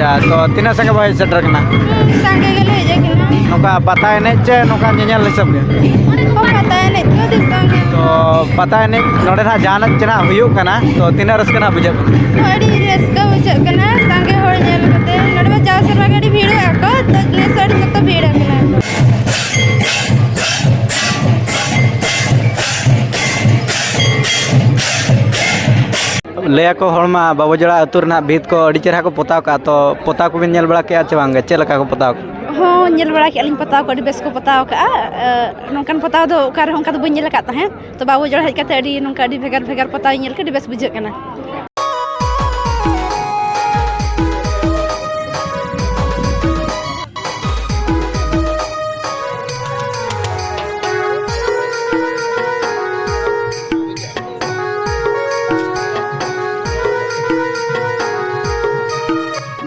अच्छा तो तीना संगे भाई सेटर कना संगे गेले हे जेकिना नोका पता एने चे नोका नेनेल हिसाब गे ओ पता है नहीं तो दिसंगे तो पता एने नोडे ना जानत चना हुयु कना तो तीना रसकना बुझे अड़ी रेस्का बुझे कना संगे होड़ नेल कते नडे में 4 सर्वा गाड़ी भीड़ आको तो ने साइड सब तो भीड़ आकना लया को हड़मा बाबूजड़ा अतुर ना भीत को अड़ी चेहरा को पोताव का तो पोताव को बिन नेल बड़ा के बांगे चे लका को पोताव हो नेल बड़ा के अलिन पताव को अड़ी बेस को पताव का नोकन पताव दो कार होंका तो बन नेल का तहे तो बाबूजड़ा हज कते अड़ी नोका अड़ी भेगर भेगर पताव नेल के अड़ी बेस बुझे कना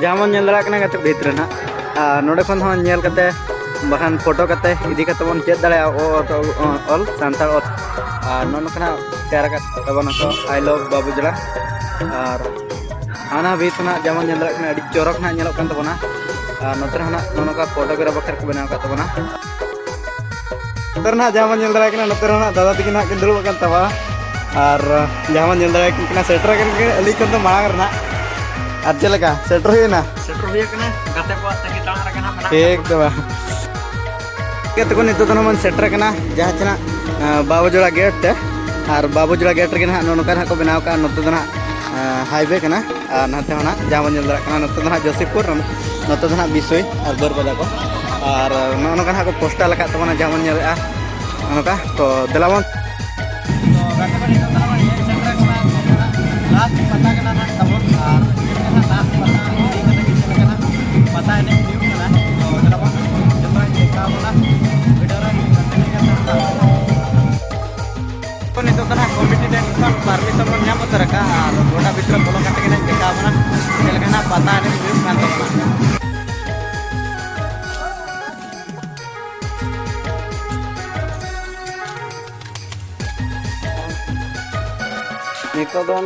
जहाँ नेल दड़ा कना गते भीतर ना नोडे खन हो नेल कते बखान फोटो कते इदी कते बन चेक दड़ा ऑल सांताल ऑल नोन कना तैयार का तबन को आई लव बाबूजड़ा और आना भीतना जहाँ नेल दड़ा कना अड़ी चोरक ना नेल कन तबना नोतर हना नोनो का फोटोग्राफ बखर को बनाव का तबना नोतर ना जहाँ नेल दड़ा कना नोतर हना दादा तकिन ना किन दुरुब कन तबा और जहाँ नेल दड़ा कना सेटर कन के अली कन तो मांग रना और चलका सेटर हुई ना सेटर हुई कना गाते को तंगी तांग रकना मना ठीक तो के तको नितो तो मन सेटर कना जहाँ चना बाबूजड़ा गेट ते और बाबूजड़ा गेट रे ना नोनका ना को बनाव का नतो ना हाईवे कना नाते होना जहाँ नेल दड़ा कना नतो ना जोशीपुर नतो ना बिसोई और बरबदा को और नोनका ना को पोस्टर लगा तबना जहाँ नेल नोनका तो दलावन तो गाते को नितो ना ये सेटर कना रात पता कना ना तबन पता है नहीं ना तो दलावन जब देखा बोला वीडियो रे को नितो ना कमिटी टेन खन परमिशन मन नाम तरका और गोटा भीतर बोलो काटे के देखा बना चलकना पता है नहीं कान तबना नितो दोन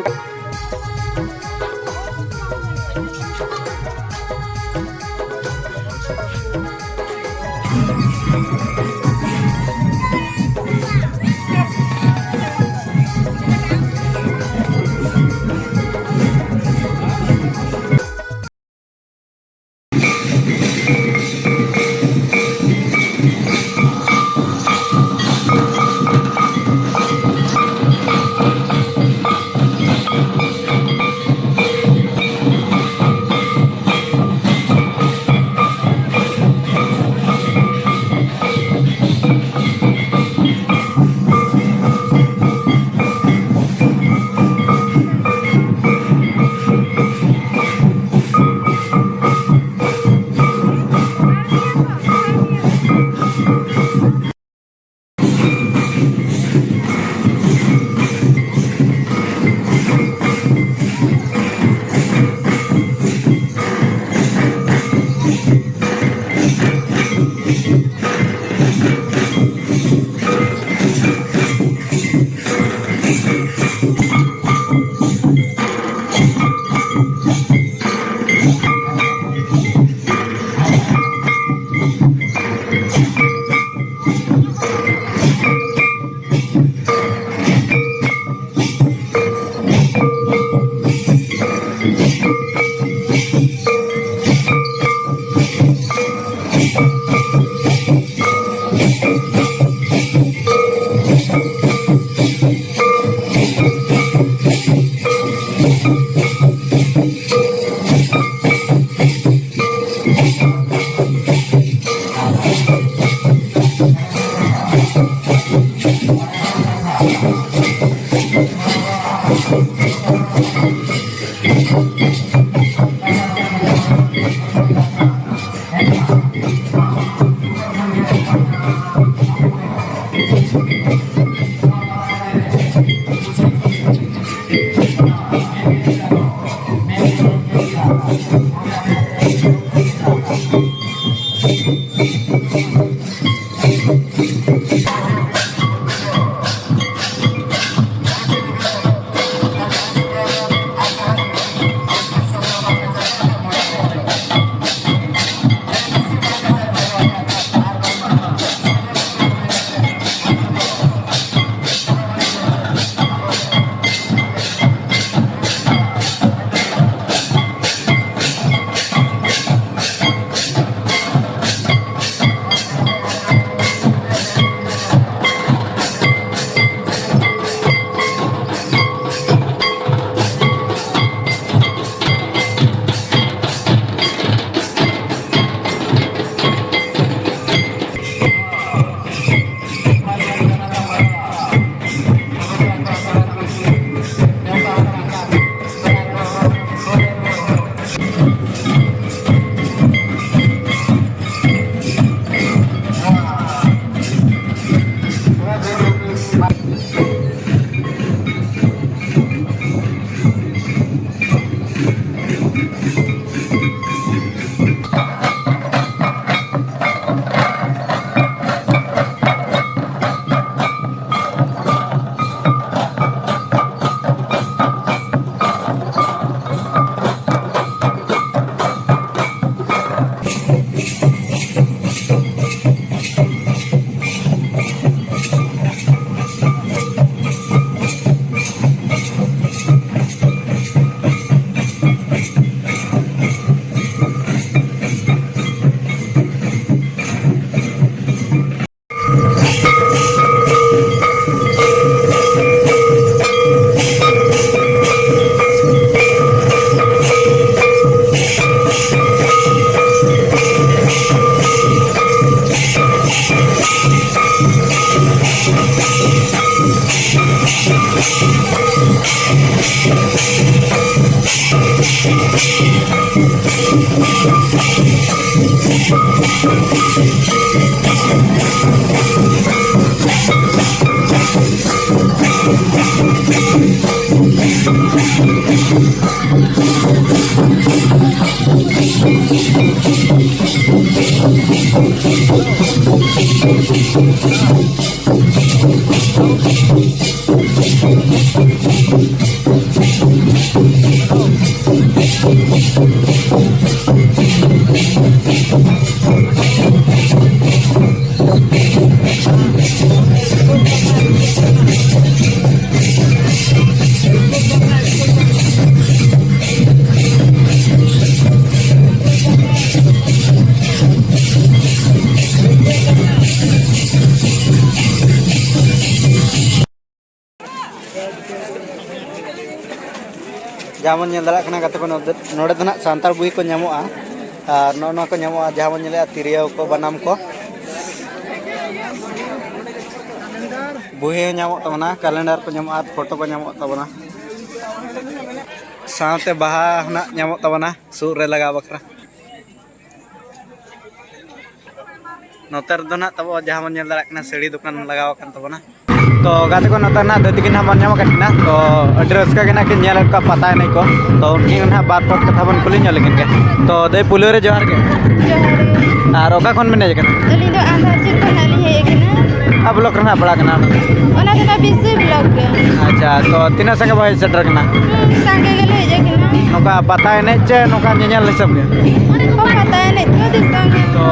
जहाँ बन नेल दाड़ा गाते को नोड़े तो ना सानतार बुही को नामोगा और नौ को नामोगा जहाँ बन नेले तिरियो को बनाम को बुही नामो तबना कैलेंडर को नामोगा फोटो को नामो तबना साथे बाहा ना नामो तबना सूर रे लगा बखरा नोतर दो ना तब जहाँ बन नेल दाड़ा साड़ी दुकान लगाव कान तबना तो गाते को नोतर ना दती किन बन नामो काटिना तो अड्डी रस्का के ना कि नेल का पता नहीं को तो उनकी ना बात बात कथा बन कुली नेल लेकिन के तो दे पुलियो रे जोहार के और ओका कोन में ने जकन अली दो आंधार चिर को नाली है एकना अब लोग रहा पड़ा कना ओना तना बिसे ब्लॉग के अच्छा तो तीना संगे भाई सेटर कना संगे गेले जकना नोका पता नहीं चे नोका नेल सब के ओ पता नहीं तो दिसंग तो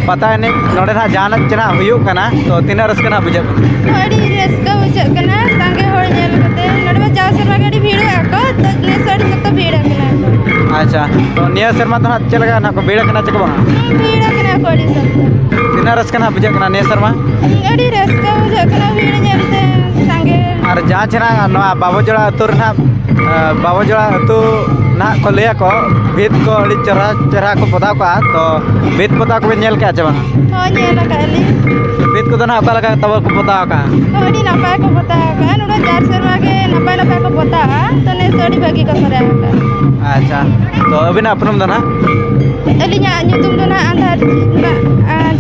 पता नहीं नोडे ना जान चना हुयु कना तो तीना रस कना बुझे अड़ी रस्का बुझे कना संगे होड़ नेल कते नडवा जा सरवा गाड़ी भीड़ आको तो ने सड़ी सब तो भीड़ कना अच्छा तो निया शर्मा तो चल लगा ना को भीड़ कना चकबा भीड़ कना कोड़ी सब तीना रस कना बुझे कना निया शर्मा अड़ी रस्का बुझे कना भीड़ नेलते संगे और जहाँ चना नवा बाबूजोड़ा अतुर ना बाबूजोड़ा अतु ना को लिया को भीत को अड़ी चरा चरा को पता को तो भीत पता को नेल के आचे बना हो नेल काली भीत को तो ना अका लगा तब को पता का अड़ी नपाय को पता का नोडा जार सरवा के नपाय को पता तो ने सड़ी भागी को सरे का अच्छा तो अभी ना अपनम दो ना अलिया nyutum do na andhar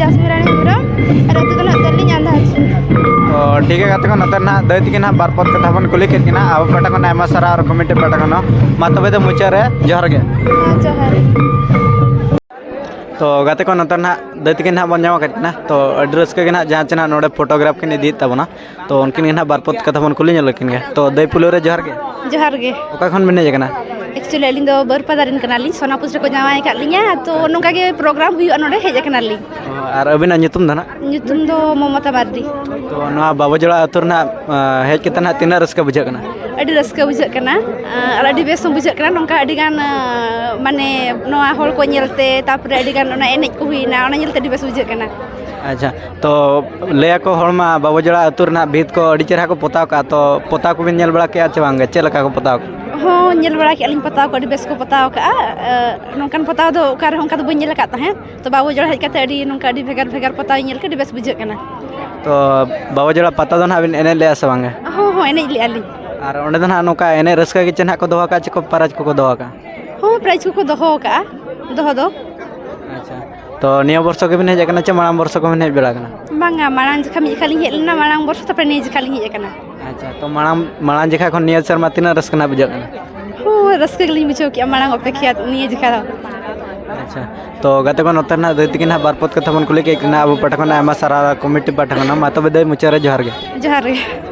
jasmirani Hembrom और अतु do ना दलिन अंधार तो ठीक है गाते को नतर ना दैति के ना बारपत कथा बन कुली के ना अब पटा को नामा सारा और कमेटी पटा को ना मातबे दे मुचारे जोहर गे जोहर तो गाते को नतर ना दैति के ना बन जामा कतना तो एड्रेस के ना जहां चना नोडे फोटोग्राफ के दी तबना तो उनकिन के ना बारपत कथा बन कुली लेकिन गे तो दै पुलो रे जोहर गे ओका खन मेने जगना एक्चुअली अलिंग दो बरपदारिन कनाली सोनापुर को जावाय का लिया तो नोका के प्रोग्राम हुई नोडे हेज कनाली और अबिना nyutum दना nyutum दो ममता मार्डी तो ना बाबूजोड़ा अतुर ना हेज के तना तीना रस्का बुझा कना अड़ी रस्का बुझा कना और अड़ी बेस बुझा कना नोका अड़ी गान माने नोआ होल को नेलते तापर अड़ी गान ओना एनेज को हुईना ओना नेलते अड़ी बेस बुझा कना अच्छा तो लेया को हड़मा बाबूजोड़ा अतुर ना भीत को अड़ी चेहरा को पोता का तो पोता को भी नेल बड़ा के आचे बांगे चे लका को पोता हाँ नेल बड़ा के अलिंग पता को अड़ी बेस को पता का नोकान पता दो ओकार होंका तो बन नेल का तहे तो बाबूजोड़ा हेज काते अड़ी नोका अड़ी भेगार भेगार पता नेल के अड़ी बेस बुझा कना तो बाबूजोड़ा पता दो ना बिन एने ले आसे बांगे हाँ हाँ एने ले आली और ओंडे दो ना नोका एने रस्का के चेना को दोहा का चको प्राइज को दोहा का हाँ प्राइज को दोहो का दोहो दो अच्छा तो निया वर्ष के बिन हेज कना चे माराम वर्ष को बिन हेज बेला कना बांगा मारांग जखा मी खाली हेलना मारांग वर्ष तपरे ने जखा ली कना अच्छा तो माराम जखा खन निया शर्मा तीना रस्कना बुझा कना हो रस्के गली बुझो कि मारांग अपेक्षा निया जखा अच्छा तो गाते को नतर ना दैति के ना बारपत कथा बन कुले के ना अब पटकना आमा सारा कमिटी पटकना मातबे दे मुचारे जोहर गे